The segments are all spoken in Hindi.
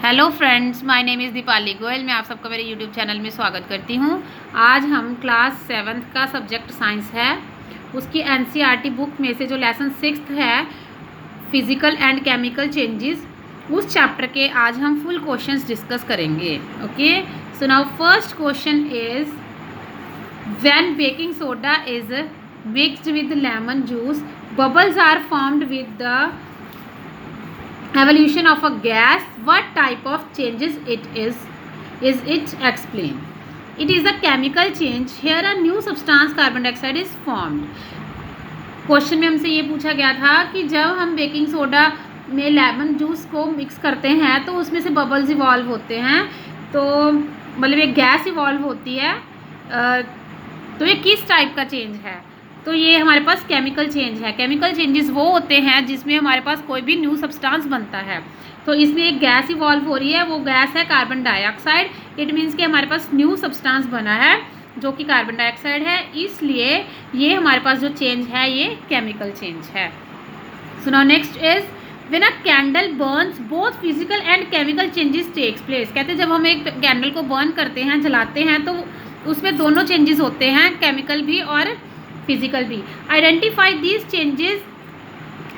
Hello friends, my name is Deepali Goyal. मैं आप सबका मेरे यूट्यूब चैनल में स्वागत करती हूँ। आज हम क्लास 7th का सब्जेक्ट साइंस है, उसकी एनसीईआरटी बुक में से जो लेसन 6th है फिजिकल एंड केमिकल चेंजेस, उस चैप्टर के आज हम फुल क्वेश्चंस डिस्कस करेंगे। Okay, so now first question is when baking soda is mixed with lemon juice bubbles are formed with the evolution of a gas. What type of changes it is it explained? It is a chemical change. Here a new substance carbon dioxide is formed. Question में हमसे ये पूछा गया था कि जब हम बेकिंग सोडा में लेमन जूस को मिक्स करते हैं तो उसमें से बबल्स इवॉल्व होते हैं, तो मतलब एक गैस इवॉल्व होती है। तो ये किस टाइप का चेंज है? तो ये हमारे पास केमिकल चेंज है। केमिकल चेंजेस वो होते हैं जिसमें हमारे पास कोई भी न्यू सब्सटेंस बनता है, तो इसमें एक गैस इवॉल्व हो रही है, वो गैस है कार्बन डाइऑक्साइड। इट मीन्स कि हमारे पास न्यू सब्सटेंस बना है जो कि कार्बन डाइऑक्साइड है, इसलिए ये हमारे पास जो चेंज है ये केमिकल चेंज है। So now next is when a candle burns both physical and chemical changes takes place. कहते हैं जब हम एक कैंडल को बर्न करते हैं, जलाते हैं, तो उसमें दोनों चेंजेस होते हैं, केमिकल भी और फिजिकल भी। Identify these changes,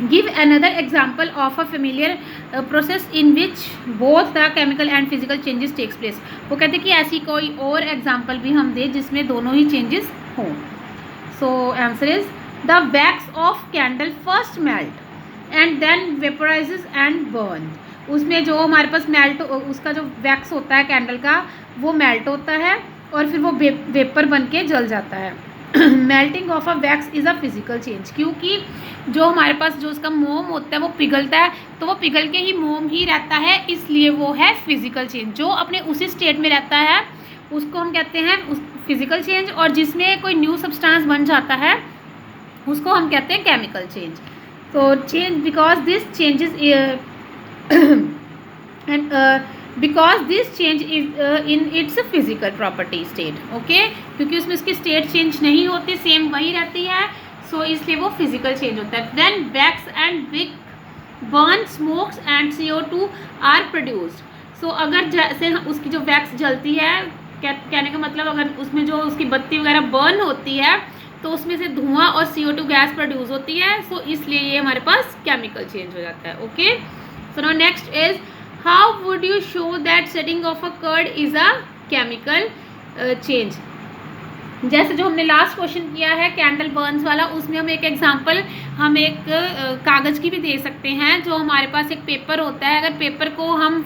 give another example of a familiar process in which both the chemical and physical changes takes place. वो कहते हैं कि ऐसी कोई और एग्जाम्पल भी हम दें जिसमें दोनों ही चेंजेस हों। So answer is the wax of candle first melt and then vaporises and burn. उसमें जो हमारे पास मेल्ट, उसका जो वैक्स होता है कैंडल का, वो मेल्ट होता है और फिर वो वेपर बन के जल जाता है। Melting of a wax is a physical change, क्योंकि जो हमारे पास जो उसका मोम होता है वो पिघलता है, तो वो पिघल के ही मोम ही रहता है, इसलिए वो है फिजिकल चेंज। जो अपने उसी स्टेट में रहता है उसको हम कहते हैं फिजिकल चेंज, और जिसमें कोई न्यू सब्सटेंस बन जाता है उसको हम कहते हैं केमिकल चेंज। तो change because this changes and because this change is in its physical property state. Okay, क्योंकि उसमें उसकी स्टेट चेंज नहीं होती, सेम वही रहती है, सो इसलिए वो फिजिकल चेंज होता है। Then wax and wick burn smokes and CO2 are produced. So अगर जैसे उसकी जो वैक्स जलती है, कहने का मतलब अगर उसमें जो उसकी बत्ती वगैरह बर्न होती है तो उसमें से धुआं और CO2 गैस प्रोड्यूस होती है, सो इसलिए ये हमारे पास केमिकल चेंज हो जाता है। Okay, so now next is how would you show that setting of a curd is a chemical change? जैसे जो हमने लास्ट क्वेश्चन किया है कैंडल बर्न्स वाला, उसमें हम एक एग्जांपल, हम एक कागज़ की भी दे सकते हैं। जो हमारे पास एक पेपर होता है, अगर पेपर को हम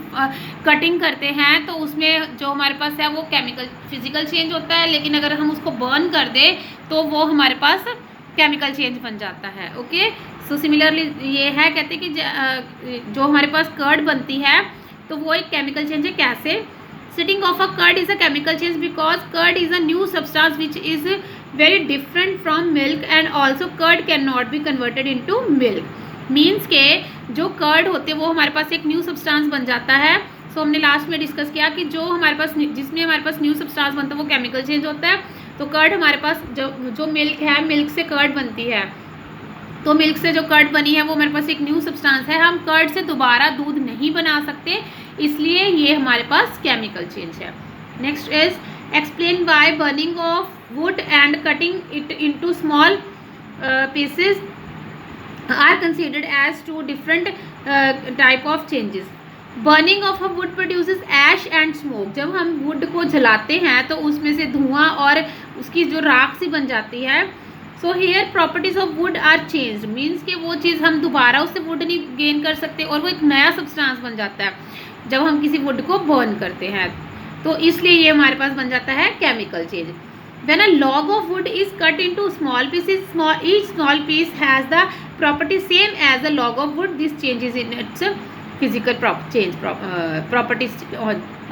कटिंग करते हैं तो उसमें जो हमारे पास है वो केमिकल फिजिकल चेंज होता है, लेकिन अगर हम उसको बर्न कर दें तो वो हमारे पास केमिकल चेंज बन जाता है। ओके, सो सिमिलरली ये है, कहते हैं कि जो हमारे पास कर्ड बनती है तो वो एक केमिकल चेंज है। कैसे? Setting of a curd is a chemical change because curd is a new substance which is very different from milk and also curd can not be converted into milk. Means के जो कर्ड होते हैं वो हमारे पास एक न्यू सब्सटेंस बन जाता है। सो हमने लास्ट में डिस्कस किया कि जो हमारे पास, जिसमें हमारे पास न्यू सब्सटेंस बनता है वो केमिकल चेंज होता है। तो कर्ड हमारे पास जो मिल्क है, मिल्क से कर्ड बनती है, तो मिल्क से जो कर्ड बनी है वो हमारे पास एक न्यू सब्सटेंस है। हम कर्ड से दोबारा दूध नहीं बना सकते, इसलिए ये हमारे पास केमिकल चेंज है। Next is explain why burning of wood and cutting it into small pieces are considered as two different type of changes. Burning of a wood produces ash and smoke. जब हम वुड को जलाते हैं तो उसमें से धुआं और उसकी जो राख सी बन जाती है। So here properties of wood are changed, means कि वो चीज़ हम दोबारा उससे वुड नहीं गेन कर सकते और वो एक नया सब्सटेंस बन जाता है जब हम किसी वुड को बर्न करते हैं, तो इसलिए ये हमारे पास बन जाता है chemical change. When a log of wood is cut into small pieces, each small piece has the property same as a log of wood. This changes in its physical properties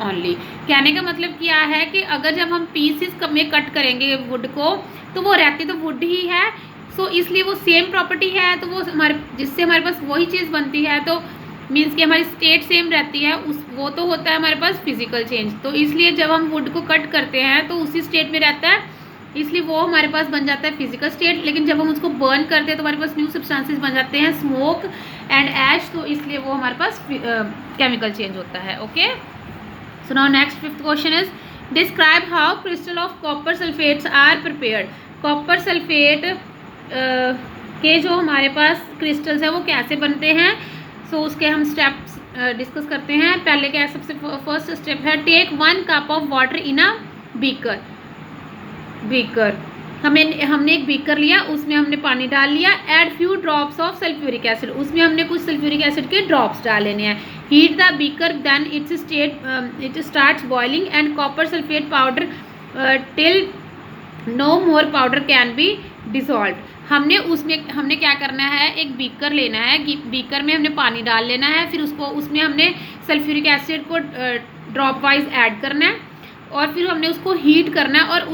only. कहने का मतलब क्या है कि अगर जब हम पीसेस में कट करेंगे वुड को तो वो रहती तो वुड ही है, सो इसलिए वो सेम प्रॉपर्टी है, तो वो हमारे जिससे हमारे पास वही चीज़ बनती है, तो मीन्स कि हमारी स्टेट सेम रहती है, वो तो होता है हमारे पास फिजिकल चेंज। तो इसलिए जब हम वुड को कट करते हैं तो उसी स्टेट में रहता है, इसलिए वो हमारे पास बन जाता है फिजिकल स्टेट। लेकिन जब हम उसको बर्न करते हैं तो हमारे पास न्यू सब्सटेंसेस बन जाते हैं, स्मोक एंड ऐश, तो इसलिए वो हमारे पास केमिकल चेंज होता है। Okay, so now next fifth question is describe how crystal of copper sulphates are prepared. Copper sulphate के जो हमारे पास क्रिस्टल्स हैं वो कैसे बनते हैं, सो उसके हम स्टेप्स डिस्कस करते हैं। पहले क्या, सबसे फर्स्ट स्टेप है take 1 cup of water in a beaker. हमने एक बीकर लिया, उसमें हमने पानी डाल लिया। Add few drops of sulphuric acid, उसमें हमने कुछ सल्फ्यूरिक एसिड के ड्रॉप्स डाल लेने हैं। Heat the beaker, then it starts boiling and copper sulphate powder till no more powder can be dissolve. हमने क्या करना है, एक बीकर लेना है, बीकर में हमने पानी डाल लेना है, फिर उसमें हमने सल्फ्यूरिक एसिड को ड्रॉप वाइज ऐड करना है और फिर हमने उसको हीट करना है और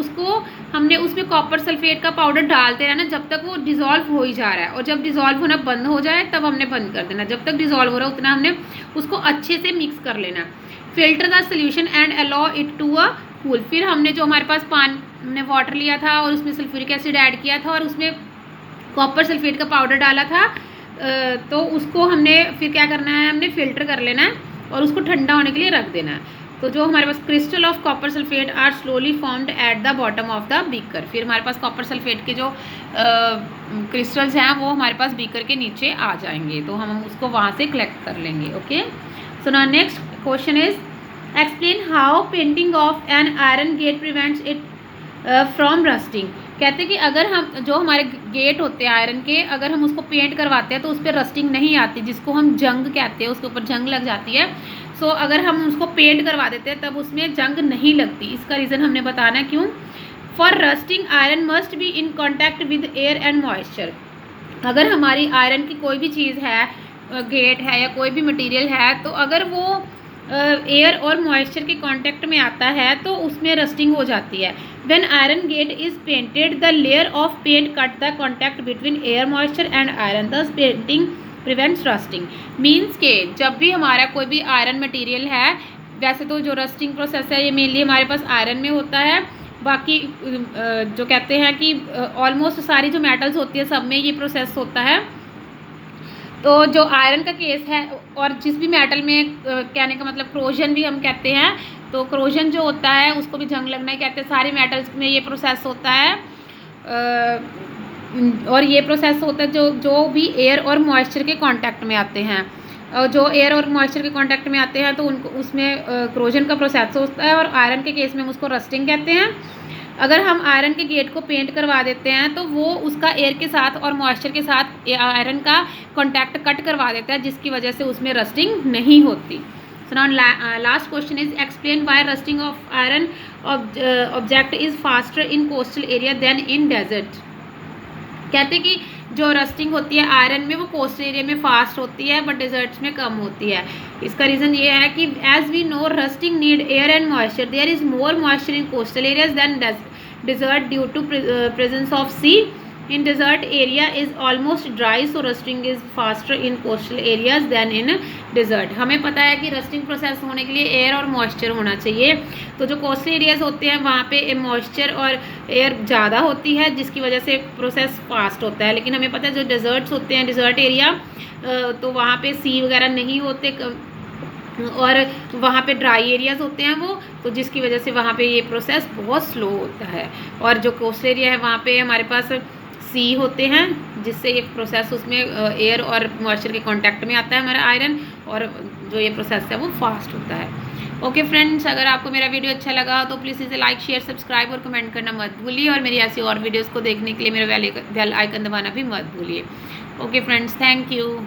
हमने उसमें कॉपर सल्फेट का पाउडर डालते रहना जब तक वो डिज़ोल्व हो ही जा रहा है, और जब डिज़ोल्व होना बंद हो जाए तब हमने बंद कर देना। जब तक डिज़ोल्व हो रहा है उतना हमने उसको अच्छे से मिक्स कर लेना। Filter the solution and allow it to a cool. फिर हमने जो हमारे पास हमने वाटर लिया था और उसमें सल्फ्यूरिक एसिड ऐड किया था और उसमें कॉपर सल्फेट का पाउडर डाला था, तो उसको हमने फिर क्या करना है, हमने फ़िल्टर कर लेना है और उसको ठंडा होने के लिए रख देना है। तो जो हमारे पास crystal of copper sulphate are slowly formed at the bottom of the beaker. फिर हमारे पास कॉपर सल्फेट के जो क्रिस्टल्स हैं वो हमारे पास बीकर के नीचे आ जाएंगे, तो हम उसको वहाँ से कलेक्ट कर लेंगे। Okay, so now next question is explain how painting of an iron gate prevents it from rusting. कहते हैं कि अगर हम जो हमारे गेट होते हैं आयरन के, अगर हम उसको पेंट करवाते हैं तो उस पर रस्टिंग नहीं आती, जिसको हम जंग कहते हैं, उसके ऊपर जंग लग जाती है। सो अगर हम उसको पेंट करवा देते हैं तब उसमें जंग नहीं लगती। इसका रीज़न हमने बताना है क्यों। For rusting iron must be in contact with air and moisture. अगर हमारी आयरन की कोई भी चीज़ है, गेट है या कोई भी मटेरियल है, तो अगर वो एयर और मॉइस्चर के कांटेक्ट में आता है तो उसमें रस्टिंग हो जाती है। When iron gate is painted the layer of paint cut the contact between air moisture and iron, thus painting prevents rusting. Means के जब भी हमारा कोई भी आयरन मटेरियल है, वैसे तो जो रस्टिंग प्रोसेस है ये मेनली हमारे पास आयरन में होता है, बाकी जो कहते हैं कि ऑलमोस्ट सारी जो मेटल्स होती है सब में ये प्रोसेस होता है। तो जो आयरन का केस है, और जिस भी मेटल में कहने का मतलब क्रोजन भी हम कहते हैं, तो क्रोजन जो होता है उसको भी जंग लगना ही कहते हैं। सारी मेटल्स में ये प्रोसेस होता है, और ये प्रोसेस होता है जो भी एयर और मॉइस्चर के कांटेक्ट में आते हैं। और जो एयर और मॉइस्चर के कांटेक्ट में आते हैं तो उनको उसमें क्रोजन का प्रोसेस होता है, और आयरन के केस में हम उसको रस्टिंग कहते हैं। अगर हम आयरन के गेट को पेंट करवा देते हैं तो वो उसका एयर के साथ और मॉइस्चर के साथ आयरन का कांटेक्ट कट करवा देता है, जिसकी वजह से उसमें रस्टिंग नहीं होती। So now last question is explain why rusting of iron object is faster in coastal area than in desert. कहते हैं कि जो रस्टिंग होती है आयरन में वो कोस्टल एरिया में फास्ट होती है बट डेजर्ट्स में कम होती है। इसका रीज़न ये है कि as we know rusting need air and moisture, there is more moisture in coastal areas than desert due to presence of sea. In desert area is almost dry, so rusting is faster in coastal areas than in desert. हमें पता है कि रस्टिंग प्रोसेस होने के लिए एयर और मॉइस्चर होना चाहिए, तो जो कोस्टल एरियाज होते हैं वहाँ पे मॉइस्चर और एयर ज़्यादा होती है, जिसकी वजह से प्रोसेस फास्ट होता है। लेकिन हमें पता है जो डेजर्ट्स होते हैं, डेजर्ट एरिया, तो वहाँ पे सी वगैरह नहीं होते और वहाँ पे ड्राई एरियाज़ होते हैं वो, तो जिसकी वजह से वहाँ पे ये प्रोसेस बहुत स्लो होता है। और जो कोस्टल एरिया है वहाँ पे हमारे पास सी होते हैं, जिससे ये प्रोसेस उसमें एयर और मॉइस्चर के कांटेक्ट में आता है हमारा आयरन, और जो ये प्रोसेस है वो फास्ट होता है। ओके फ्रेंड्स, अगर आपको मेरा वीडियो अच्छा लगा तो प्लीज़ इसे लाइक, शेयर, सब्सक्राइब और कमेंट करना मत भूलिए, और मेरी ऐसी और वीडियोज़ को देखने के लिए मेरा बेल आइकन दबाना भी मत भूलिए। Okay friends, thank you.